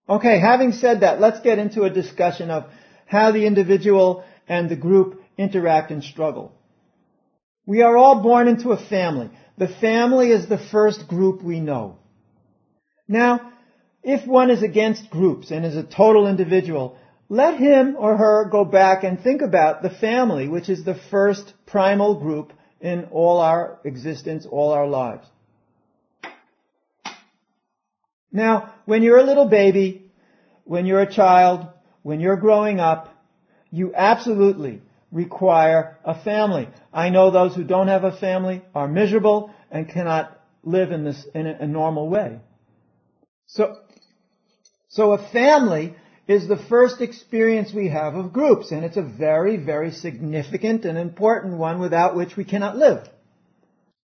Okay, having said that, let's get into a discussion of how the individual and the group interact and struggle. We are all born into a family. The family is the first group we know. Now, if one is against groups and is a total individual, let him or her go back and think about the family, which is the first primal group in all our existence, all our lives. Now, when you're a little baby, when you're a child, when you're growing up, you absolutely require a family. I know those who don't have a family are miserable and cannot live in a normal way. So a family is the first experience we have of groups, and it's a very, very significant and important one without which we cannot live.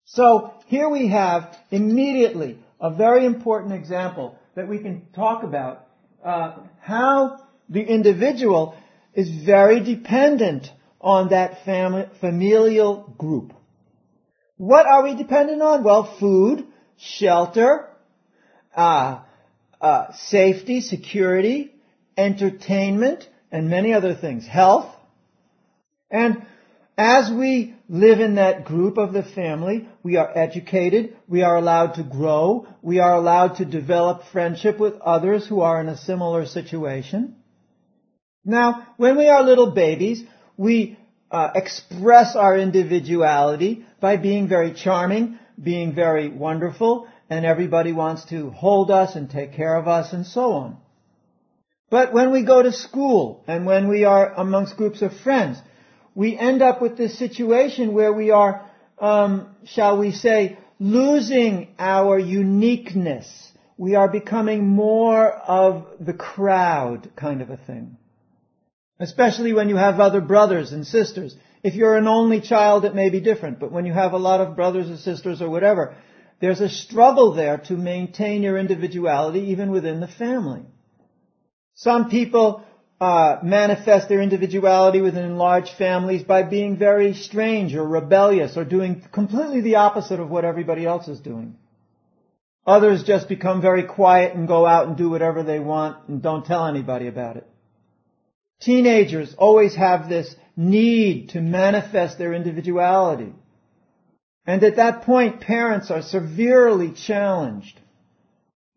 So here we have immediately a very important example that we can talk about, how the individual is very dependent on that familial group. What are we dependent on? Well, food, shelter, safety, security, entertainment, and many other things. Health. And as we live in that group of the family, we are educated, we are allowed to grow, we are allowed to develop friendship with others who are in a similar situation. Now, when we are little babies, we express our individuality by being very charming, being very wonderful, and everybody wants to hold us and take care of us and so on. But when we go to school and when we are amongst groups of friends, we end up with this situation where we are, shall we say, losing our uniqueness. We are becoming more of the crowd kind of a thing. Especially when you have other brothers and sisters. If you're an only child, it may be different. But when you have a lot of brothers or sisters or whatever, there's a struggle there to maintain your individuality even within the family. Some people manifest their individuality within large families by being very strange or rebellious or doing completely the opposite of what everybody else is doing. Others just become very quiet and go out and do whatever they want and don't tell anybody about it. Teenagers always have this need to manifest their individuality. And at that point, parents are severely challenged.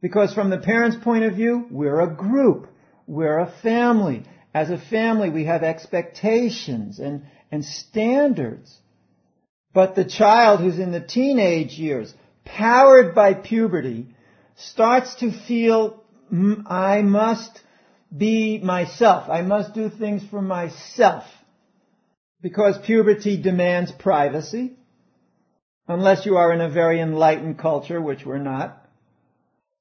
Because from the parents' point of view, we're a group. We're a family. As a family, we have expectations and standards. But the child who's in the teenage years, powered by puberty, starts to feel, I must be myself. I must do things for myself. Because puberty demands privacy. Unless you are in a very enlightened culture, which we're not.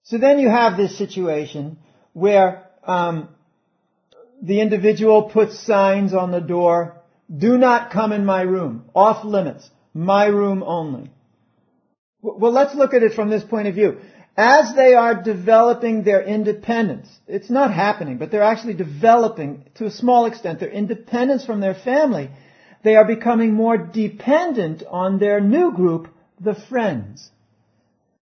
So then you have this situation where the individual puts signs on the door, do not come in my room, off limits, my room only. Well, let's look at it from this point of view. As they are developing their independence, it's not happening, but they're actually developing, to a small extent, their independence from their family. They are becoming more dependent on their new group, the friends.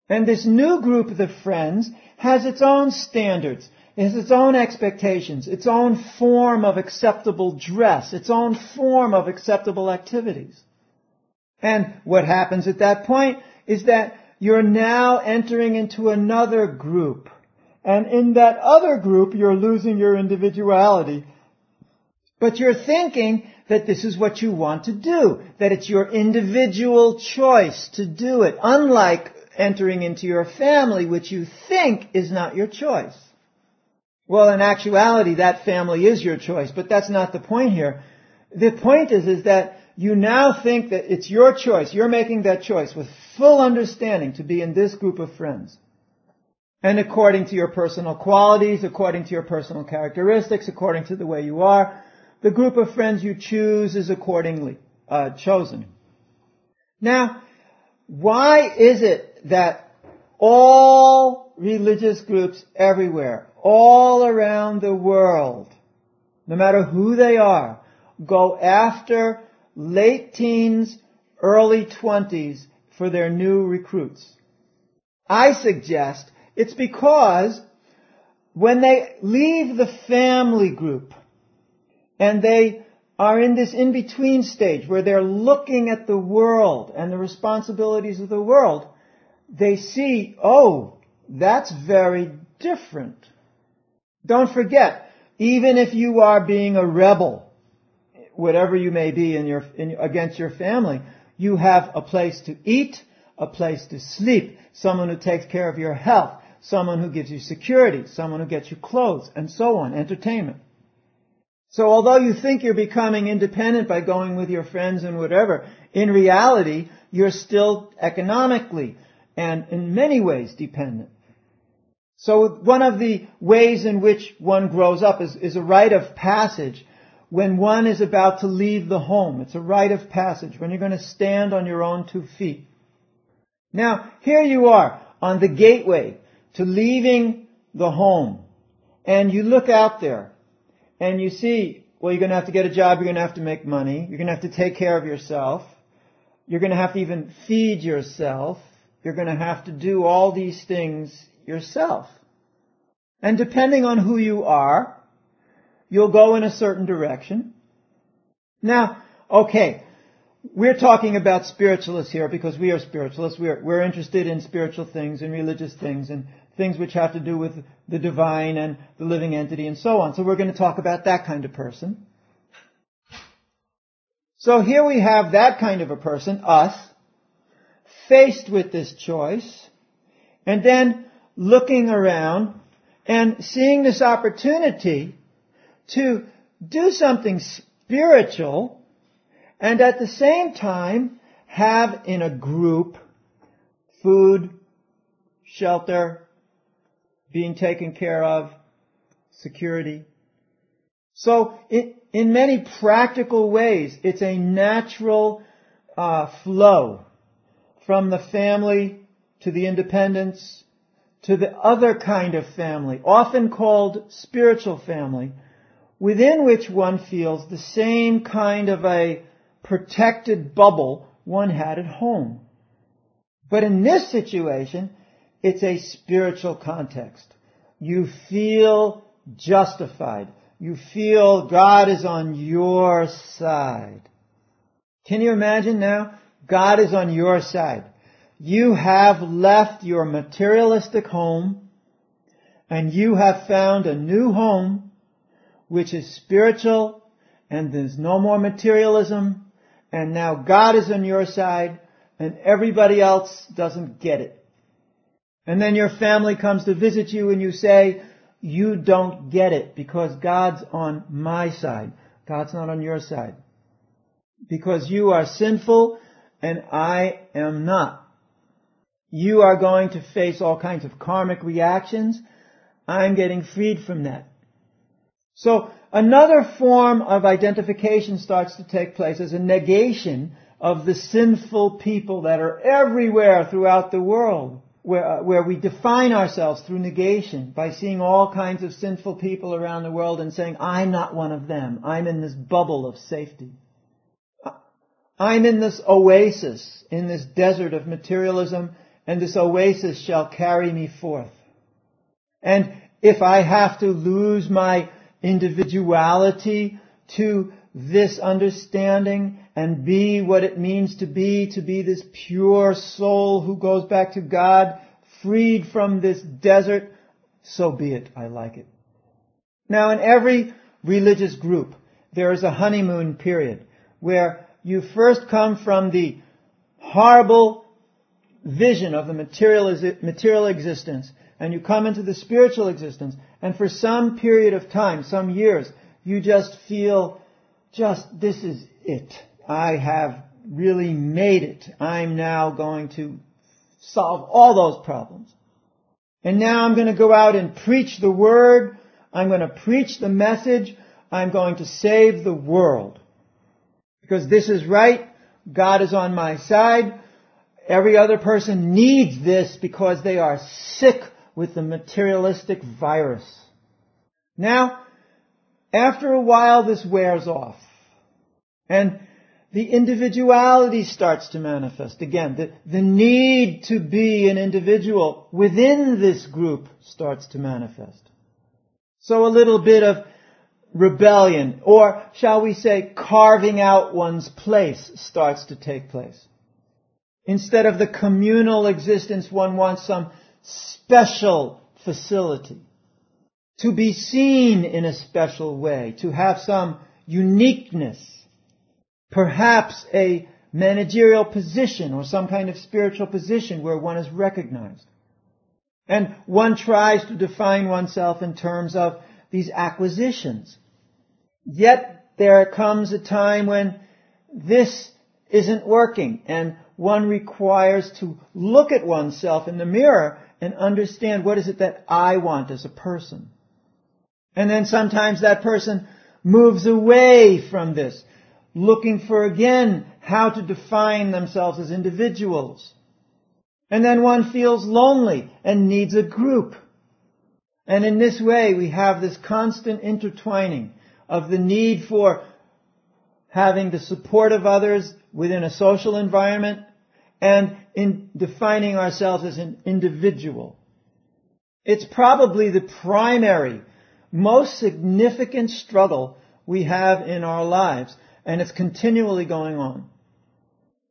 And this new group, the friends, has its own standards. It has its own expectations, its own form of acceptable dress, its own form of acceptable activities. And what happens at that point is that you're now entering into another group. And in that other group, you're losing your individuality. But you're thinking that this is what you want to do, that it's your individual choice to do it, unlike entering into your family, which you think is not your choice. Well, in actuality, that family is your choice, but that's not the point here. The point is that you now think that it's your choice. You're making that choice with full understanding to be in this group of friends. And according to your personal qualities, according to your personal characteristics, according to the way you are, the group of friends you choose is accordingly chosen. Now, why is it that all religious groups everywhere, all around the world, no matter who they are, go after late teens, early 20s for their new recruits? I suggest it's because when they leave the family group and they are in this in-between stage where they're looking at the world and the responsibilities of the world, they see, oh, that's very different. Don't forget, even if you are being a rebel, whatever you may be against your family, you have a place to eat, a place to sleep, someone who takes care of your health, someone who gives you security, someone who gets you clothes, and so on, entertainment. So although you think you're becoming independent by going with your friends and whatever, in reality, you're still economically and in many ways dependent. So one of the ways in which one grows up is a rite of passage when one is about to leave the home. It's a rite of passage when you're going to stand on your own 2 feet. Now, here you are on the gateway to leaving the home. And you look out there and you see, well, you're going to have to get a job, you're going to have to make money, you're going to have to take care of yourself, you're going to have to even feed yourself, you're going to have to do all these things yourself. And depending on who you are, you'll go in a certain direction. Now, okay, we're talking about spiritualists here because we are spiritualists. We're interested in spiritual things and religious things and things which have to do with the divine and the living entity and so on. So we're going to talk about that kind of person. So here we have that kind of a person, us, faced with this choice, and then looking around and seeing this opportunity to do something spiritual and at the same time have in a group food, shelter, being taken care of, security. So in many practical ways, it's a natural flow from the family to the independence to the other kind of family, often called spiritual family, within which one feels the same kind of a protected bubble one had at home. But in this situation, it's a spiritual context. You feel justified. You feel God is on your side. Can you imagine now? God is on your side. You have left your materialistic home and you have found a new home which is spiritual and there's no more materialism and now God is on your side and everybody else doesn't get it. And then your family comes to visit you and you say, you don't get it because God's on my side. God's not on your side. Because you are sinful and I am not. You are going to face all kinds of karmic reactions. I'm getting freed from that. So another form of identification starts to take place as a negation of the sinful people that are everywhere throughout the world, where we define ourselves through negation by seeing all kinds of sinful people around the world and saying, I'm not one of them. I'm in this bubble of safety. I'm in this oasis, in this desert of materialism, and this oasis shall carry me forth. And if I have to lose my individuality to this understanding and be what it means to be this pure soul who goes back to God, freed from this desert, so be it. I like it. Now, in every religious group, there is a honeymoon period where you first come from the horrible vision of the material existence and you come into the spiritual existence, and for some period of time, some years, you just feel this is it. I have really made it. I'm now going to solve all those problems. And now I'm going to go out and preach the word. I'm going to preach the message. I'm going to save the world. Because this is right. God is on my side. Every other person needs this because they are sick with the materialistic virus. Now, after a while, this wears off. And the individuality starts to manifest. Again, the need to be an individual within this group starts to manifest. So a little bit of rebellion, or shall we say carving out one's place, starts to take place. Instead of the communal existence, one wants some special facility, to be seen in a special way, to have some uniqueness, perhaps a managerial position or some kind of spiritual position where one is recognized. And one tries to define oneself in terms of these acquisitions. Yet there comes a time when this isn't working, and one requires to look at oneself in the mirror and understand, what is it that I want as a person? And then sometimes that person moves away from this, looking for again how to define themselves as individuals. And then one feels lonely and needs a group. And in this way we have this constant intertwining of the need for having the support of others within a social environment and in defining ourselves as an individual. It's probably the primary, most significant struggle we have in our lives, and it's continually going on.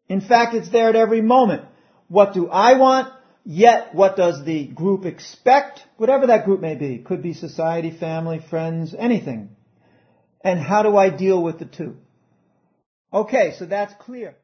In fact, it's there at every moment. What do I want? Yet, what does the group expect? Whatever that group may be. Could be society, family, friends, anything. And how do I deal with the two? Okay, so that's clear.